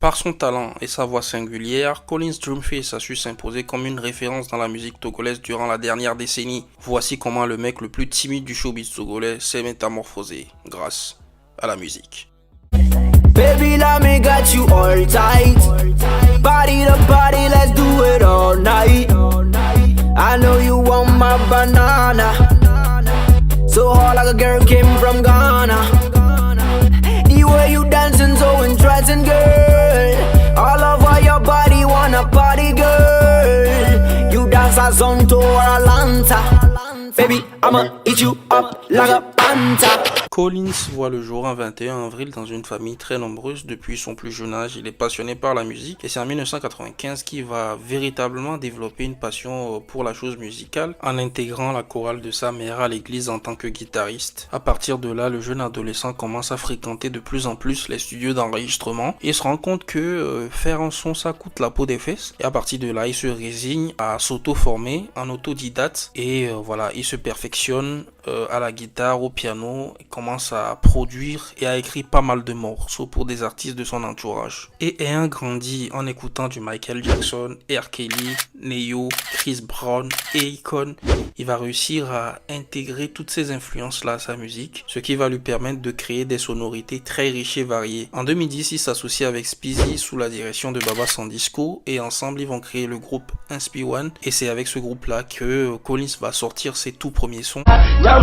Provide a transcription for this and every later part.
Par son talent et sa voix singulière, Collins Drumface a su s'imposer comme une référence dans la musique togolaise durant la dernière décennie. Voici comment le mec le plus timide du showbiz togolais s'est métamorphosé grâce à la musique. Baby, let me got you all tight. Body to body, let's do it all night. I know you want my banana. So hard like a girl came from Ghana. The way you dancing so interesting, girl. All over your body, wanna party, girl. You dance a Zonto or Atlanta. Baby, I'ma eat you up like a panta. Collins voit le jour un 21 avril dans une famille très nombreuse. Depuis son plus jeune âge, il est passionné par la musique et c'est en 1995 qu'il va véritablement développer une passion pour la chose musicale en intégrant la chorale de sa mère à l'église en tant que guitariste. À partir de là, le jeune adolescent commence à fréquenter de plus en plus les studios d'enregistrement et se rend compte que faire un son ça coûte la peau des fesses. Et à partir de là, il se résigne à s'auto-former en autodidacte et voilà, il se perfectionne à la guitare, au piano, et commence à produire et à écrire pas mal de morceaux pour des artistes de son entourage. Et ayant grandi en écoutant du Michael Jackson, R. Kelly, Neo, Chris Brown et Akon, il va réussir à intégrer toutes ces influences-là à sa musique, ce qui va lui permettre de créer des sonorités très riches et variées. En 2010, il s'associe avec Speezy sous la direction de Baba Sandisco et ensemble ils vont créer le groupe Inspi One et c'est avec ce groupe-là que Collins va sortir ses tout premiers sons. On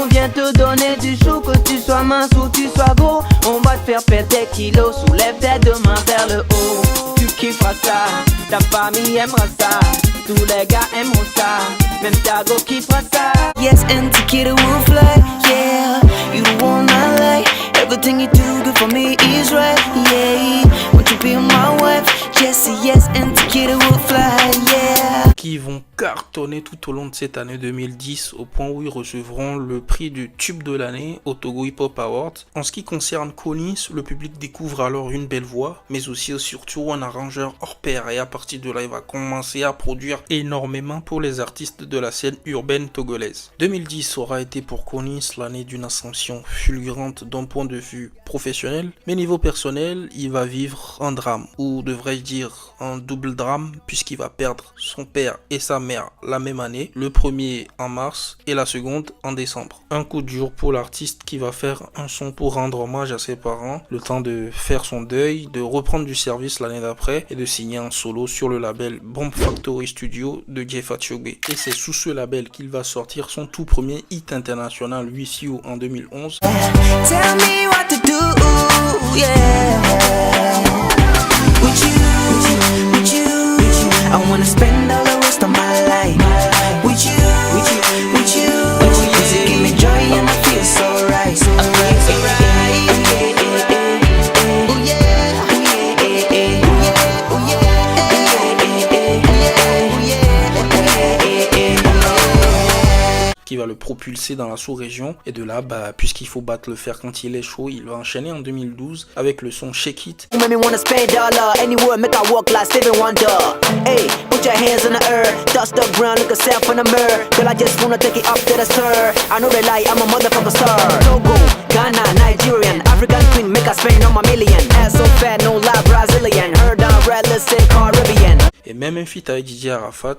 vient te donner du chou, que tu sois mince ou tu sois gros. On va te faire perdre des kilos, soulève tes deux mains vers le haut. Tu kifferas ça, ta famille aimera ça. Tous les gars aimeront ça, même ta go kiffera ça. Yes, and Tequila will fly, yeah. You the one I like, everything you do good for me is right, yeah. Won't you be my wife, Jessie, yes, and Tequila will fly, yeah. Qui vont cartonner tout au long de cette année 2010 au point où ils recevront le prix du tube de l'année au Togo Hip Hop Awards. En ce qui concerne Collins, le public découvre alors une belle voix, mais aussi et surtout un arrangeur hors pair et à partir de là il va commencer à produire énormément pour les artistes de la scène urbaine togolaise. 2010 aura été pour Collins l'année d'une ascension fulgurante d'un point de vue professionnel, mais niveau personnel il va vivre un drame, ou devrais-je dire un double drame puisqu'il va perdre son père et sa mère la même année, le premier en mars et la seconde en décembre. Un coup dur pour l'artiste qui va faire un son pour rendre hommage à ses parents, le temps de faire son deuil, de reprendre du service l'année d'après et de signer un solo sur le label Bomb Factory Studio de Jay Fatshogbe. Et c'est sous ce label qu'il va sortir son tout premier hit international With You en 2011. Tell me what to do, yeah. With you, with you, with you. I wanna spend all the rest of my life with you, with you, with you. You give me joy and I feel so right, so right, so right. Qui va le propulser dans la sous-région et de là puisqu'il faut battre le fer quand il est chaud, il va enchaîner en 2012 avec le son Shake It et même un feat avec Didier Arafat.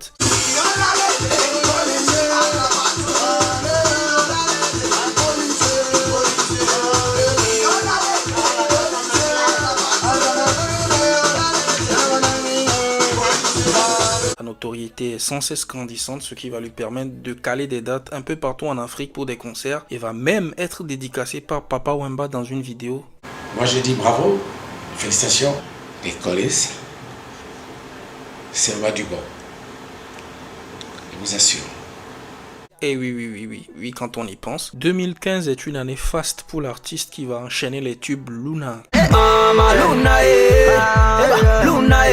Sa notoriété est sans cesse grandissante, ce qui va lui permettre de caler des dates un peu partout en Afrique pour des concerts et va même être dédicacé par Papa Wemba dans une vidéo. Moi je dis bravo, félicitations, les Collins, c'est du bon, je vous assure. Et oui, quand on y pense. 2015 est une année faste pour l'artiste qui va enchaîner les tubes Luna. Mama Luna, Luna,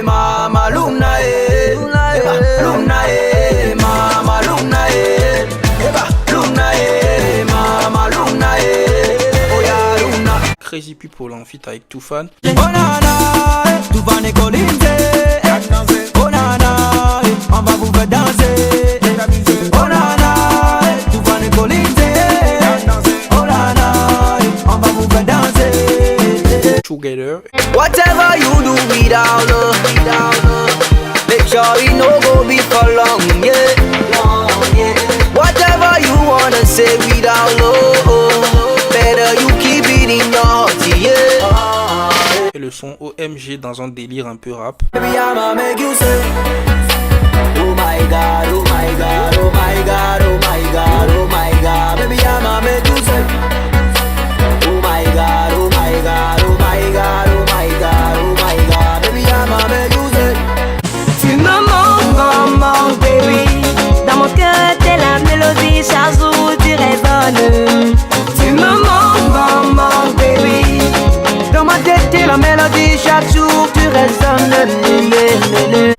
Mama Luna, Luna, Mama Luna, Luna, Mama Luna, oh yeah, Luna. Crazy People en feat avec Toufan. Oh nana, Toufan et Colinte. Oh nana, on va vous faire danser. Oh nana, Toufan et Colinte. Oh nana, on va vous faire danser. Together. Whatever you do without love, make sure it no go be for long, yeah. Whatever you wanna say without love, better you keep it in your heart, yeah. Et le son OMG dans un délire un peu rap. Baby, I'ma make you say, oh my God, oh my God, oh my God, oh my God, oh my God. Baby, I'ma make you say, oh my God, oh my God, oh my God, oh my God, oh my God. Baby, I'ma make you say. Tu me manques, baby. Dans mon cœur, t'es la mélodie, chaque jour tu résonnes. Tu me manques, baby. Dans ma tête, t'es la mélodie, chaque jour tu résonnes.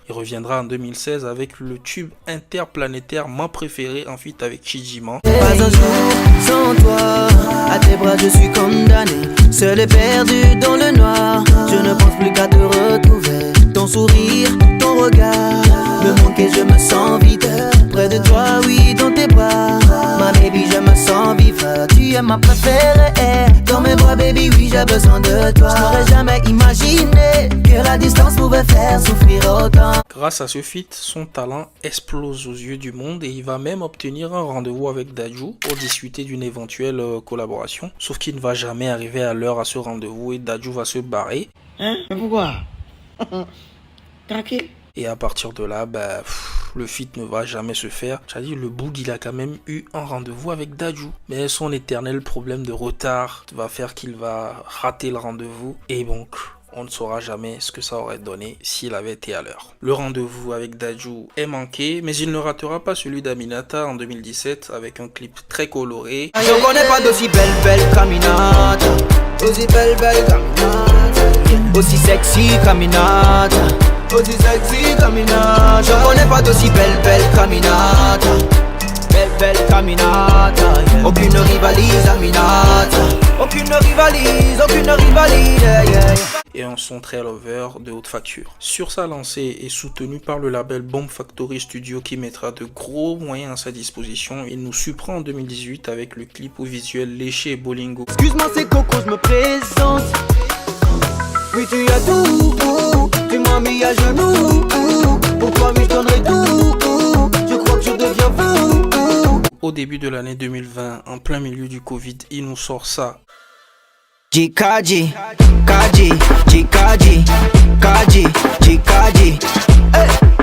Il reviendra en 2016 avec le tube interplanétaire Ma Préférée en feat avec Chijiman. Pas un jour sans toi, à tes bras je suis condamné. Seul et perdu dans le noir, je ne pense plus qu'à te retrouver. Ton sourire, ton regard me manque et je me sens vide. Près de toi, oui, dans tes bras. Ma baby, je me sens vivre. Tu es ma préférée. Dans mes bras, baby, oui, j'ai besoin de toi. Je n'aurais jamais imaginé que la distance pouvait faire souffrir autant. Grâce à ce feat, son talent explose aux yeux du monde et il va même obtenir un rendez-vous avec Dadju pour discuter d'une éventuelle collaboration. Sauf qu'il ne va jamais arriver à l'heure à ce rendez-vous et Dadju va se barrer. Hein? Mais pourquoi? Craqué? Et à partir de là, le feat ne va jamais se faire. C'est-à-dire le Boog, il a quand même eu un rendez-vous avec Dadju. Mais son éternel problème de retard va faire qu'il va rater le rendez-vous. Et donc, on ne saura jamais ce que ça aurait donné s'il avait été à l'heure. Le rendez-vous avec Dadju est manqué, mais il ne ratera pas celui d'Aminata en 2017 avec un clip très coloré. Je connais pas d'aussi belle caminata. Aussi belle caminata. Aussi sexy caminata. Aussi sexy caminata. Je connais pas d'aussi belle caminata. Belle caminata. Aucune rivalise Aminata. Aucune rivalise, yeah. Et un son très lover de haute facture. Sur sa lancée et soutenu par le label Bomb Factory Studio qui mettra de gros moyens à sa disposition, il nous surprend en 2018 avec le clip au visuel léché et Bolingo. Excuse-moi, c'est Coco, je me présente. Oui, tu as tout, tu m'as mis à genoux. Pour toi, oui, je donnerai tout. Je crois que je deviens fou. Au début de l'année 2020, en plein milieu du Covid, il nous sort ça. Jikaji, Kaji, Jikaji, Kaji, Jikaji.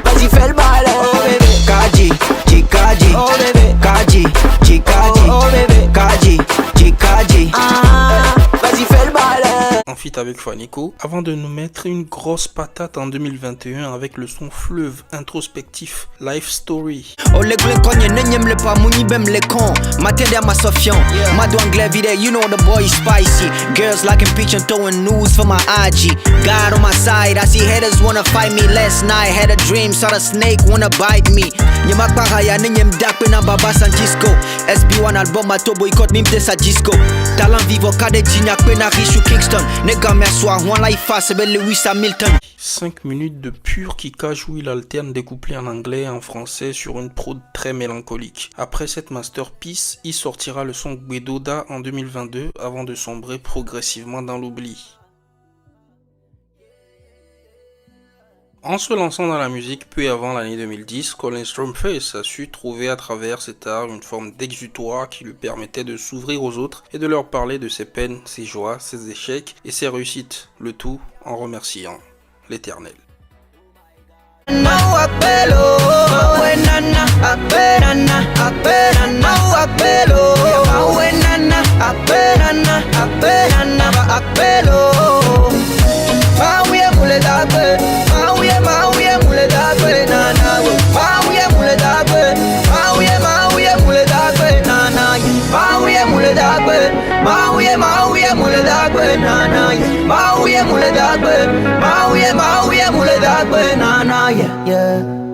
Vas-y, fais le bail, oh bébé. Kaji, Jikaji, oh bébé. Kaji, Jikaji, oh bébé. Kaji, Jikaji. Vas-y, fais le bail. En feat avec Fanico, avant de nous mettre une grosse patate en 2021 avec le son fleuve introspectif Life Story. Oh les glen konye nenyem le pa muni bem le kon. Matende ma sofion. Mado anglais vide, you know the boy is spicy. Girls like peach and throwing news for my IG. God on my side, I see haters wanna fight me. Last night had a dream, saw the snake wanna bite me. Nyemak paraya nenyem dakpe na baba San Disco. SB1 album ato boycott mimte sa disco. Talent vivo kade dignac pe na riche Kingston. Nega mersoir, one life face be Lewis Hamilton. 5 minutes de pur kickage où il alterne des couplets en anglais et en français sur une prod très mélancolique. Après cette masterpiece, il sortira le son Gbedoda en 2022 avant de sombrer progressivement dans l'oubli. En se lançant dans la musique peu avant l'année 2010, Colin Stromface a su trouver à travers cet art une forme d'exutoire qui lui permettait de s'ouvrir aux autres et de leur parler de ses peines, ses joies, ses échecs et ses réussites, le tout en remerciant l'Éternel. Yeah.